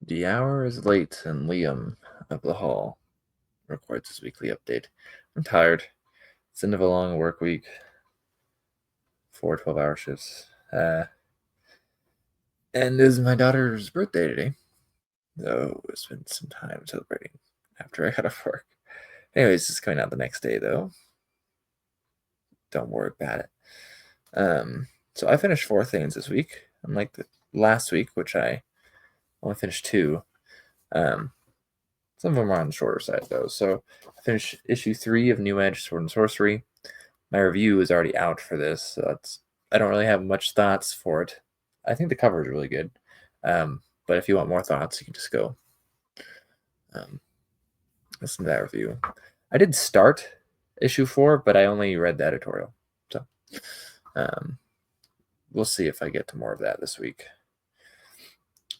The hour is late, and Liam of the hall records his weekly update. I'm tired. It's the end of a long work week. 4 12-hour shifts. And it is my daughter's birthday today. So I spent some time celebrating after I got off work. Anyways, it's coming out the next day, though. Don't worry about it. So I finished 4 things this week, unlike the last week, which I only finished 2. Some of them are on the shorter side, though. So I finished issue 3 of New Edge Sword and Sorcery. My review is already out for this, so I don't really have much thoughts for it. I think the cover is really good. But if you want more thoughts, you can just go listen to that review. I did start issue 4, but I only read the editorial. So we'll see if I get to more of that this week.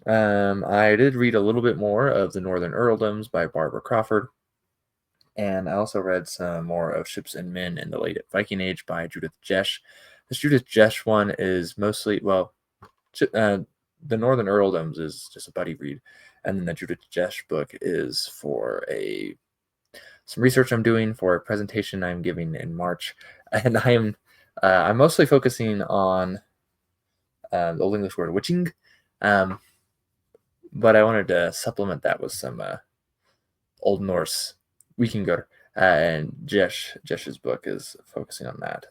I did read a little bit more of The Northern Earldoms by Barbara Crawford. And I also read some more of Ships and Men in the Late Viking Age by Judith Jesch. This Judith Jesch one is mostly, The Northern Earldoms is just a buddy read. And then the Judith Jesch book is for some research I'm doing for a presentation I'm giving in March. And I'm mostly focusing on the Old English word witching. But I wanted to supplement that with some Old Norse Vikingur, and Jesh's book is focusing on that.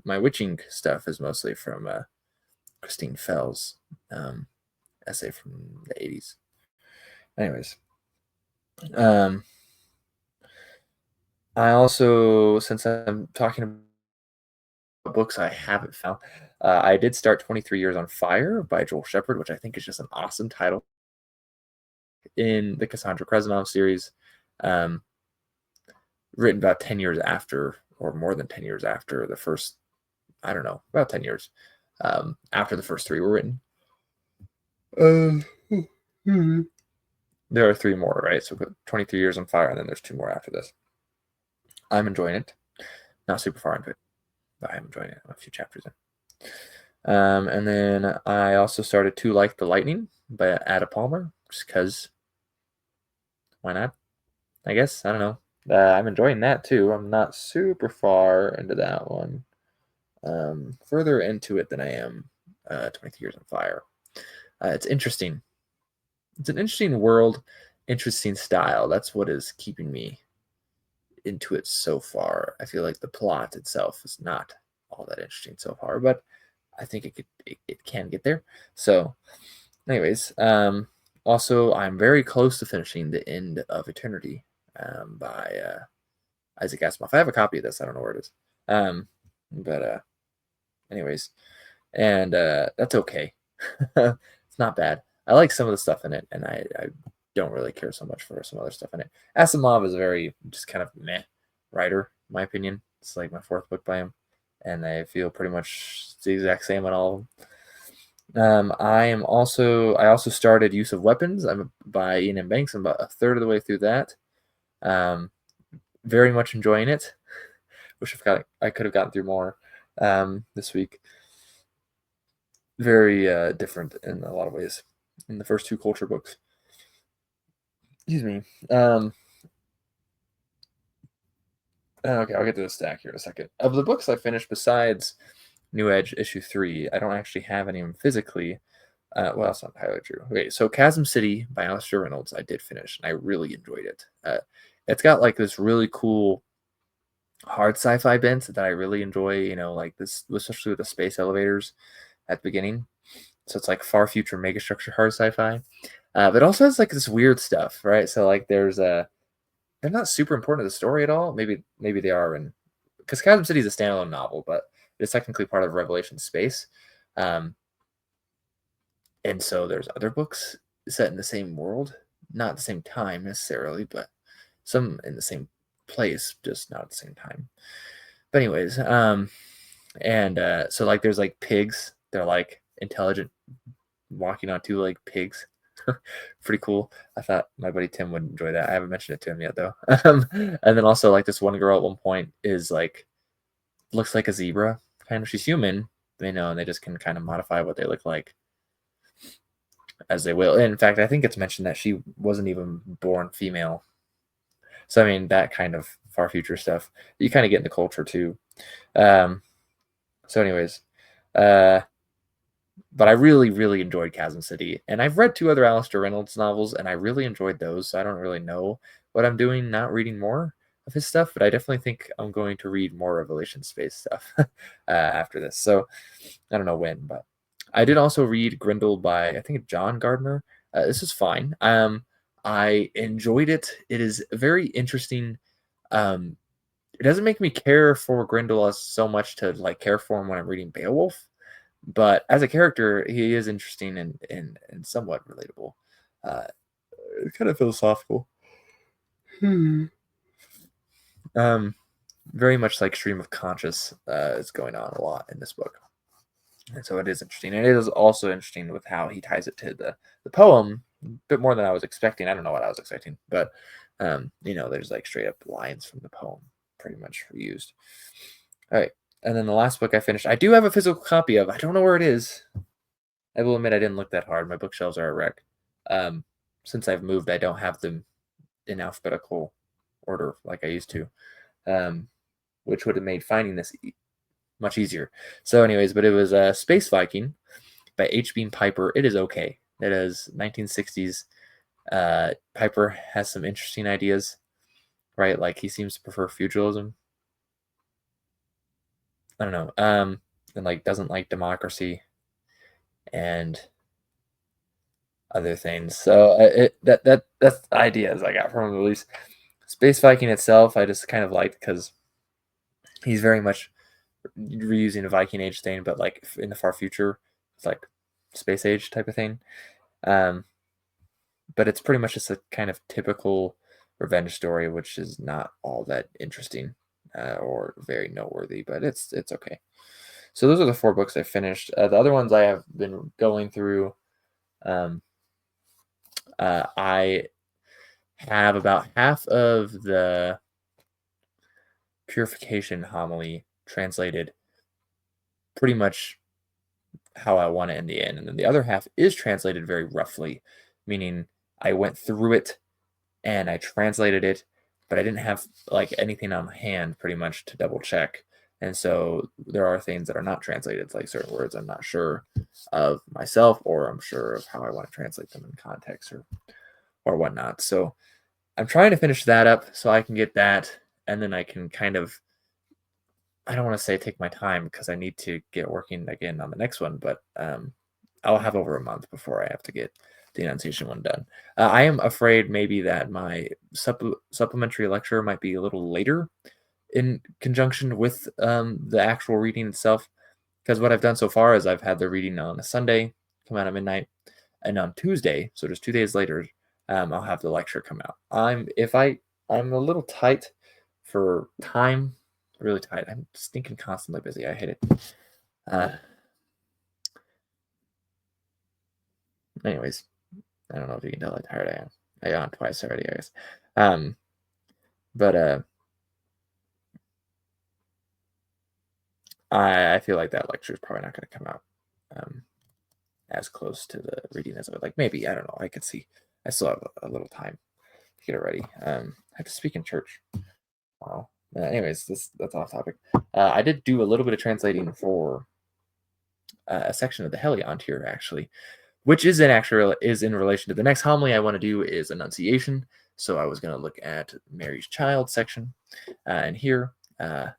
My witching stuff is mostly from Christine Fell's essay from the 80s. Anyways, I also, since I'm talking about books I haven't found, I did start 23 Years on Fire by Joel Shepherd, which I think is just an awesome title in the Cassandra Kresenov series, written about 10 years after, or more than 10 years after the first, I don't know, about 10 years after the first 3 were written. There are 3 more, right? So 23 Years on Fire, and then there's 2 more after this. I'm enjoying it. Not super far into it, but I'm enjoying it. I'm a few chapters in. And then I also started To Like the Lightning by Ada Palmer, just because why not? I guess. I don't know. I'm enjoying that too. I'm not super far into that one. Further into it than I am 23 Years on Fire. It's interesting. It's an interesting world, interesting style. That's what is keeping me into it so far. I feel like the plot itself is not all that interesting so far, but I think it can get there. So, anyways, also I'm very close to finishing The End of Eternity by Isaac Asimov. I have a copy of this. I don't know where it is. But anyways, and that's okay. It's not bad. I like some of the stuff in it, and I don't really care so much for some other stuff in it. Asimov is a very just kind of meh writer, in my opinion. It's like my 4th book by him, and I feel pretty much the exact same on all of them. I also started Use of Weapons. I'm by Ian M. Banks. I'm about a third of the way through that. Very much enjoying it. Wish I could have gotten through more this week. Very different in a lot of ways in the first 2 culture books. Excuse me. Okay, I'll get to the stack here in a second. Of the books I finished besides New Edge issue 3, I don't actually have any of them physically. Well, that's not entirely true. Okay, so Chasm City by Alistair Reynolds, I did finish, and I really enjoyed it. It's got like this really cool hard sci-fi bent that I really enjoy, like this, especially with the space elevators at the beginning. So it's like far future megastructure hard sci-fi. But it also has like this weird stuff, right? So like they're not super important to the story at all. Maybe they are, because Chasm City is a standalone novel, but it's technically part of Revelation Space. And so there's other books set in the same world, not at the same time necessarily, but some in the same place, just not at the same time. But anyways, so like there's like pigs. They're like intelligent, walking on 2 like pigs. Pretty cool. I thought my buddy Tim would enjoy that. I haven't mentioned it to him yet though. And then also like this one girl at one point is like looks like a zebra. Kind of, she's human, and they just can kind of modify what they look like. as they will. In fact, I think it's mentioned that she wasn't even born female. So I mean, that kind of far future stuff you kind of get in the culture too. Um, so, anyways, uh, but I really, really enjoyed Chasm City, and I've read two other Alistair Reynolds novels, and I really enjoyed those. So I don't really know what I'm doing, not reading more of his stuff, but I definitely think I'm going to read more Revelation Space stuff after this. So I don't know when, but I did also read Grendel by I think John Gardner. This is fine. I enjoyed it. It is very interesting. Um, it doesn't make me care for Grendel as so much to like care for him when I'm reading Beowulf, but as a character, he is interesting and somewhat relatable. Uh, kind of philosophical. Um, very much like stream of conscious is going on a lot in this book. And so it is interesting. And it is also interesting with how he ties it to the poem, a bit more than I was expecting. I don't know what I was expecting, but there's like straight up lines from the poem pretty much reused. All right. And then the last book I finished, I do have a physical copy of. I don't know where it is. I will admit I didn't look that hard. My bookshelves are a wreck. Since I've moved, I don't have them in alphabetical order like I used to, which would have made finding this much easier. So, anyways, but it was Space Viking by H. Beam Piper. It is okay. It is 1960s. Piper has some interesting ideas, right? Like he seems to prefer feudalism. I don't know. And like doesn't like democracy and other things. So that's ideas I got from the release. Space Viking itself, I just kind of liked because he's very much reusing a Viking Age thing, but like in the far future, it's like space age type of thing. Um, but it's pretty much just a kind of typical revenge story, which is not all that interesting or very noteworthy, but it's okay. So those are the 4 books I finished. The other ones I have been going through. I have about half of the Purification homily translated pretty much how I want it in the end. And then the other half is translated very roughly, meaning I went through it and I translated it, but I didn't have like anything on hand pretty much to double check. And so there are things that are not translated, like certain words I'm not sure of myself, or I'm sure of how I want to translate them in context or whatnot. So I'm trying to finish that up so I can get that, and then I can kind of, I don't want to say take my time because I need to get working again on the next one, but I'll have over a month before I have to get the Annunciation one done. I am afraid maybe that my supplementary lecture might be a little later in conjunction with the actual reading itself, because what I've done so far is I've had the reading on a Sunday come out at midnight, and on Tuesday, so just 2 days later, I'll have the lecture come out. I'm a little tight for time, really tight. I'm stinking constantly busy. I hate it. Anyways, I don't know if you can tell how tired I am. I yawned twice already, I guess. But I feel like that lecture is probably not going to come out as close to the reading as I would like. Maybe, I don't know. I could see. I still have a little time to get it ready. I have to speak in church. Wow. Anyways, that's off topic. I did do a little bit of translating for a section of the Heliont here, actually, which is in relation to the next homily I want to do is Annunciation. So I was going to look at Mary's Child section, and here, and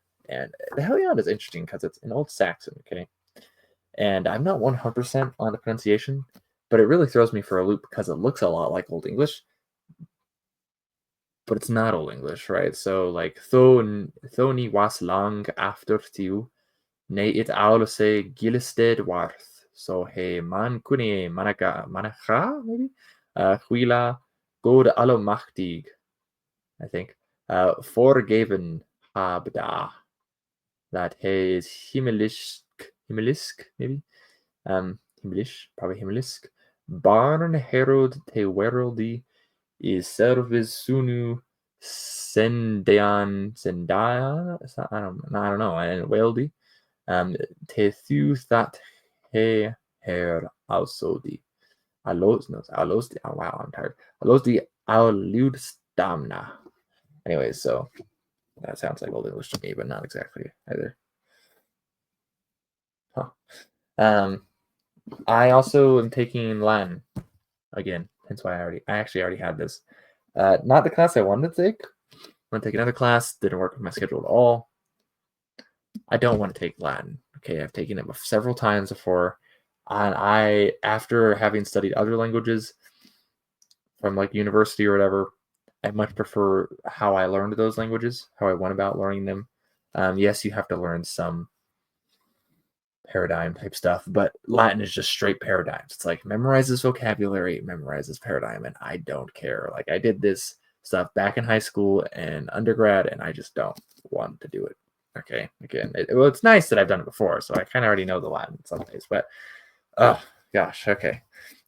the Heliont is interesting because it's in Old Saxon, okay, and I'm not 100% on the pronunciation, but it really throws me for a loop because it looks a lot like Old English, but it's not Old English, right? So like Thoni was long after tiu, ne it aulse gilested warth. So hey man kuni manacha maybe huila god allomachtig, I think. Forgiven habda, that he is himmelisk maybe. Himmlish, probably Himmlisk. Barn herod te wereldi is servis sunu Zendaya. I don't know. And weldi. Te thu that he her ausodi. Oh, wow, I'm tired. Allos di Auludsstamna. Anyways, so that sounds like Old English to me, but not exactly either. Huh. Um, I also am taking Latin again. Hence why I actually already had this. Not the class I wanted to take. I want to take another class. Didn't work with my schedule at all. I don't want to take Latin. Okay, I've taken it several times before, and after having studied other languages from like university or whatever, I much prefer how I learned those languages, how I went about learning them. Yes, you have to learn some paradigm type stuff, but Latin is just straight paradigms. It's like memorize this vocabulary, memorize this paradigm, and I don't care. Like I did this stuff back in high school and undergrad, and I just don't want to do it. Okay, again, well, it's nice that I've done it before, so I kind of already know the Latin in some ways, but oh gosh, okay.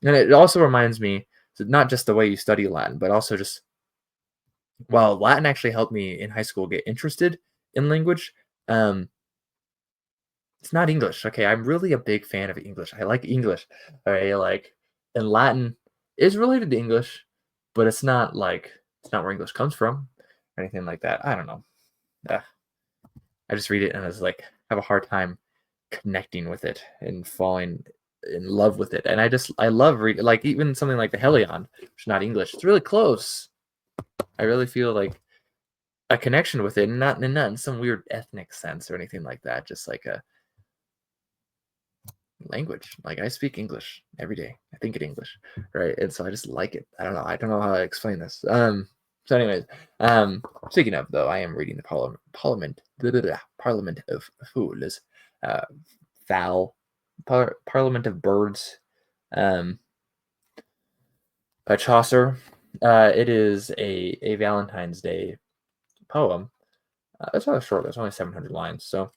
And it also reminds me, so not just the way you study Latin, but also just well, Latin actually helped me in high school get interested in language. Um, it's not English. Okay, I'm really a big fan of English. I like English. Okay, like and Latin is related to English, but it's not where English comes from or anything like that. I don't know. Uh, I just read it and I was like have a hard time connecting with it and falling in love with it. And I love reading like even something like the Helion, which is not English. It's really close. I really feel like a connection with it, and not in some weird ethnic sense or anything like that. Just like a language. Like I speak English every day. I think in English, right? And so I just like it. I don't know. I don't know how to explain this. So, anyways, speaking of though, I am reading the Parliament of Fools, uh, Val, Parliament of Birds, um, by Chaucer. It is a Valentine's Day poem. It's rather short. It's only 700 lines, so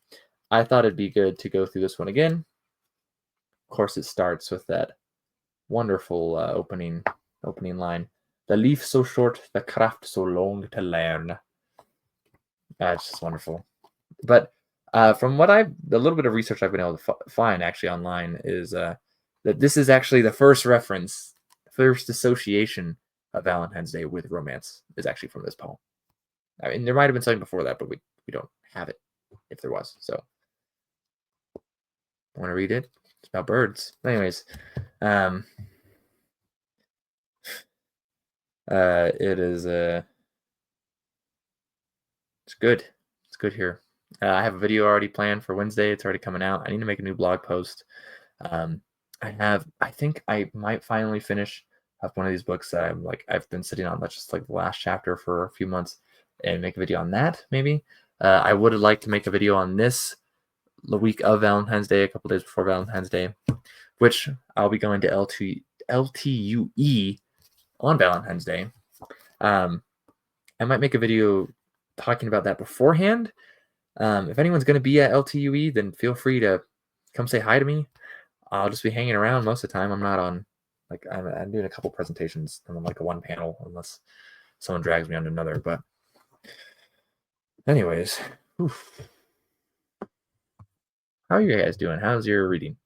I thought it'd be good to go through this one again. Of course, it starts with that wonderful opening line. The leaf so short, the craft so long to learn. It's just wonderful. But from the little bit of research I've been able to find actually online is that this is actually the first reference, first association of Valentine's Day with romance is actually from this poem. I mean, there might have been something before that, but we don't have it if there was. So, want to read it? It's about birds. Anyways, it is it's good. It's good here. I have a video already planned for Wednesday. It's already coming out. I need to make a new blog post. I think I might finally finish up one of these books that I've been sitting on. That's just like the last chapter for a few months and make a video on that maybe. I would like to make a video on this the week of Valentine's Day, a couple days before Valentine's Day, which I'll be going to LTUE on Valentine's Day. I might make a video talking about that beforehand. If anyone's going to be at LTUE, then feel free to come say hi to me. I'll just be hanging around most of the time. I'm not on, like, I'm doing a couple presentations and I'm like a one panel unless someone drags me on another. But, anyways, oof. How are you guys doing? How's your reading?